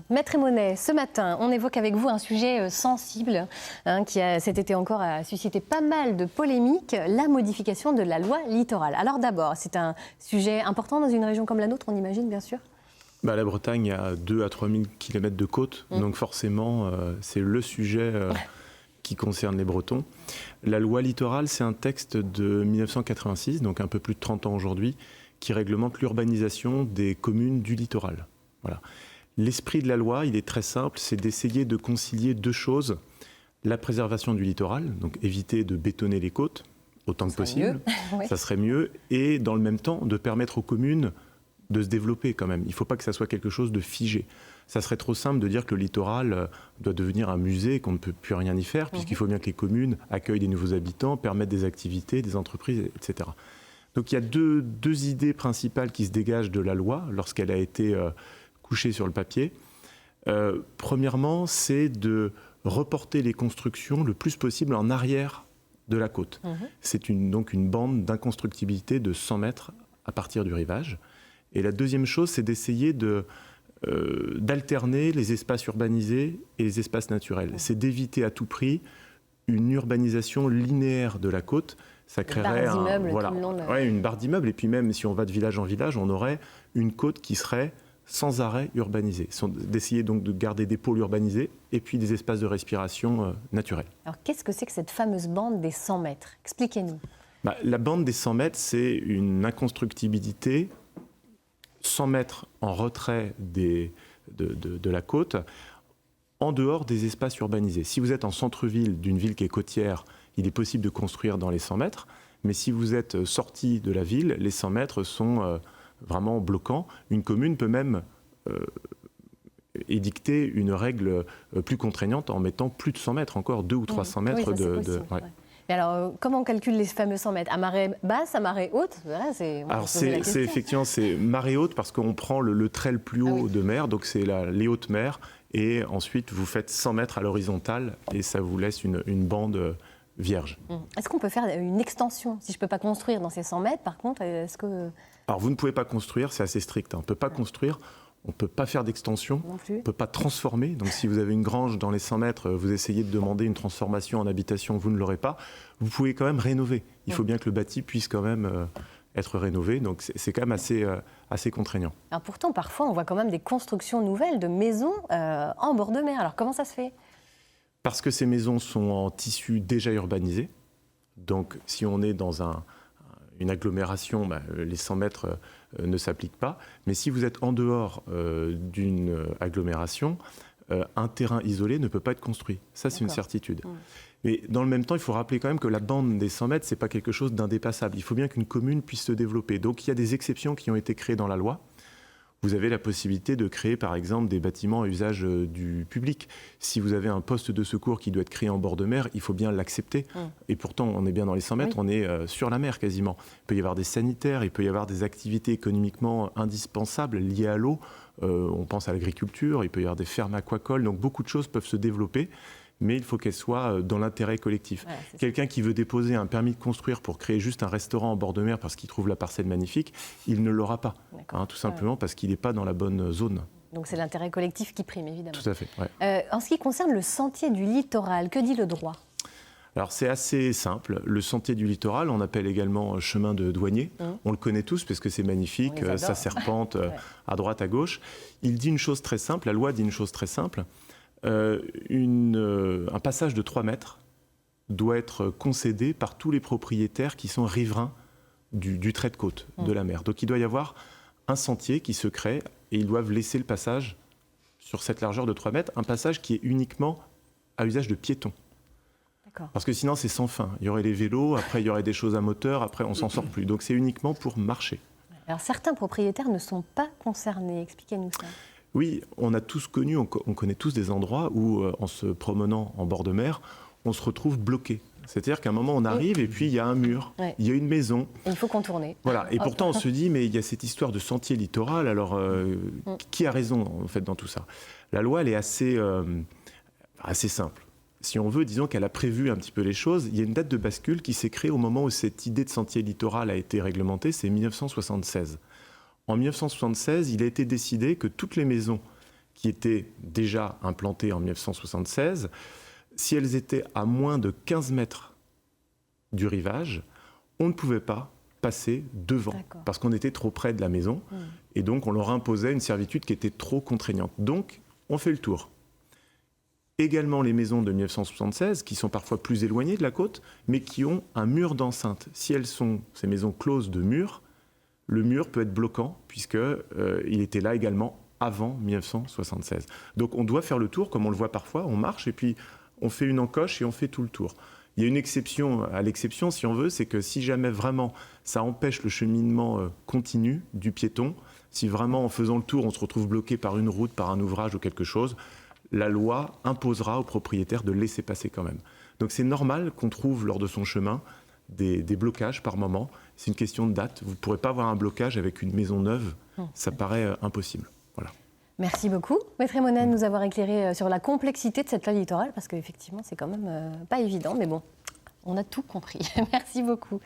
Maître Emonet, ce matin, on évoque avec vous un sujet sensible qui cet été encore a suscité pas mal de polémiques, la modification de la loi littorale. Alors d'abord, c'est un sujet important dans une région comme la nôtre, on imagine bien sûr. La Bretagne a 2 à 3 000 km de côte, donc forcément c'est le sujet qui concerne les Bretons. La loi littorale, c'est un texte de 1986, donc un peu plus de 30 ans aujourd'hui, qui réglemente l'urbanisation des communes du littoral. Voilà. L'esprit de la loi, il est très simple, c'est d'essayer de concilier deux choses. La préservation du littoral, donc éviter de bétonner les côtes autant que possible, ça serait mieux, et dans le même temps de permettre aux communes de se développer quand même. Il ne faut pas que ça soit quelque chose de figé. Ça serait trop simple de dire que le littoral doit devenir un musée, qu'on ne peut plus rien y faire, puisqu'il faut bien que les communes accueillent des nouveaux habitants, permettent des activités, des entreprises, etc. Donc il y a deux idées principales qui se dégagent de la loi lorsqu'elle a été couchée sur le papier. Premièrement, c'est de reporter les constructions le plus possible en arrière de la côte. C'est donc une bande d'inconstructibilité de 100 mètres à partir du rivage. Et la deuxième chose, c'est d'essayer d'alterner les espaces urbanisés et les espaces naturels. C'est d'éviter à tout prix une urbanisation linéaire de la côte. Ça créerait une barre d'immeubles. Et puis même si on va de village en village, on aurait une côte qui serait sans arrêt urbanisée. D'essayer donc de garder des pôles urbanisés et puis des espaces de respiration naturels. Alors qu'est-ce que c'est que cette fameuse bande des 100 mètres? Expliquez-nous. La bande des 100 mètres, c'est une inconstructibilité 100 mètres en retrait de la côte, en dehors des espaces urbanisés. Si vous êtes en centre-ville d'une ville qui est côtière, il est possible de construire dans les 100 mètres, mais si vous êtes sorti de la ville, les 100 mètres sont vraiment bloquants. Une commune peut même édicter une règle plus contraignante en mettant plus de 100 mètres, encore 200 ou 300 mètres Mais alors, comment on calcule les fameux 100 mètres? À marée basse, à marée haute? Alors, c'est effectivement, c'est marée haute parce qu'on prend le trait le plus haut de mer, donc c'est les hautes mers, et ensuite vous faites 100 mètres à l'horizontale et ça vous laisse une bande vierge. Est-ce qu'on peut faire une extension? Si je ne peux pas construire dans ces 100 mètres, par contre, est-ce que... Alors, vous ne pouvez pas construire, c'est assez strict. On ne peut pas construire. On ne peut pas faire d'extension, on ne peut pas transformer. Donc si vous avez une grange dans les 100 mètres, vous essayez de demander une transformation en habitation, vous ne l'aurez pas. Vous pouvez quand même rénover. Il faut bien que le bâti puisse quand même être rénové. Donc c'est quand même assez contraignant. Alors pourtant, parfois, on voit quand même des constructions nouvelles de maisons en bord de mer. Alors comment ça se fait? Parce que ces maisons sont en tissu déjà urbanisé. Donc si on est dans une agglomération, les 100 mètres ne s'appliquent pas. Mais si vous êtes en dehors d'une agglomération, un terrain isolé ne peut pas être construit. Ça, c'est une certitude. Mais dans le même temps, il faut rappeler quand même que la bande des 100 mètres, ce n'est pas quelque chose d'indépassable. Il faut bien qu'une commune puisse se développer. Donc il y a des exceptions qui ont été créées dans la loi. Vous avez la possibilité de créer, par exemple, des bâtiments à usage du public. Si vous avez un poste de secours qui doit être créé en bord de mer, il faut bien l'accepter. Et pourtant, on est bien dans les 100 mètres, on est sur la mer quasiment. Il peut y avoir des sanitaires, il peut y avoir des activités économiquement indispensables liées à l'eau. On pense à l'agriculture, il peut y avoir des fermes aquacoles. Donc beaucoup de choses peuvent se développer, mais il faut qu'elles soient dans l'intérêt collectif. Quelqu'un qui veut déposer un permis de construire pour créer juste un restaurant en bord de mer parce qu'il trouve la parcelle magnifique, il ne l'aura pas, tout simplement parce qu'il n'est pas dans la bonne zone. Donc c'est l'intérêt collectif qui prime, évidemment. Tout à fait. En ce qui concerne le sentier du littoral, que dit le droit? Alors c'est assez simple. Le sentier du littoral, on appelle également chemin de douanier. On le connaît tous parce que c'est magnifique, ça serpente à droite, à gauche. Il dit une chose très simple, la loi dit une chose très simple. Un passage de 3 mètres doit être concédé par tous les propriétaires qui sont riverains du trait de côte de la mer. Donc il doit y avoir un sentier qui se crée et ils doivent laisser le passage sur cette largeur de 3 mètres, un passage qui est uniquement à usage de piétons. Parce que sinon c'est sans fin. Il y aurait les vélos, après il y aurait des choses à moteur, après on s'en sort plus. Donc c'est uniquement pour marcher. Alors certains propriétaires ne sont pas concernés. Expliquez-nous ça. Oui, on a tous connu, on connaît tous des endroits où, en se promenant en bord de mer, on se retrouve bloqué. C'est-à-dire qu'à un moment, on arrive et puis il y a un mur, il y a une maison. Et il faut contourner. Voilà. Et pourtant, on se dit, mais il y a cette histoire de sentier littoral. Alors, qui a raison, en fait, dans tout ça? La loi, elle est assez simple. Si on veut, disons qu'elle a prévu un petit peu les choses. Il y a une date de bascule qui s'est créée au moment où cette idée de sentier littoral a été réglementée, c'est 1976. En 1976, il a été décidé que toutes les maisons qui étaient déjà implantées en 1976, si elles étaient à moins de 15 mètres du rivage, on ne pouvait pas passer devant, parce qu'on était trop près de la maison, et donc on leur imposait une servitude qui était trop contraignante. Donc, on fait le tour. Également les maisons de 1976, qui sont parfois plus éloignées de la côte, mais qui ont un mur d'enceinte. Si elles sont, ces maisons closes de murs, le mur peut être bloquant, puisqu'il était là également avant 1976. Donc on doit faire le tour, comme on le voit parfois, on marche, et puis on fait une encoche et on fait tout le tour. Il y a une exception à l'exception, si on veut, c'est que si jamais vraiment ça empêche le cheminement continu du piéton, si vraiment en faisant le tour, on se retrouve bloqué par une route, par un ouvrage ou quelque chose, la loi imposera au propriétaire de laisser passer quand même. Donc c'est normal qu'on trouve lors de son chemin des blocages par moment. C'est une question de date. Vous ne pourrez pas avoir un blocage avec une maison neuve. Ça paraît impossible. Voilà. Merci beaucoup, Maître Emonen, de nous avoir éclairé sur la complexité de cette loi littorale, parce qu'effectivement, c'est quand même pas évident, mais bon, on a tout compris. Merci beaucoup.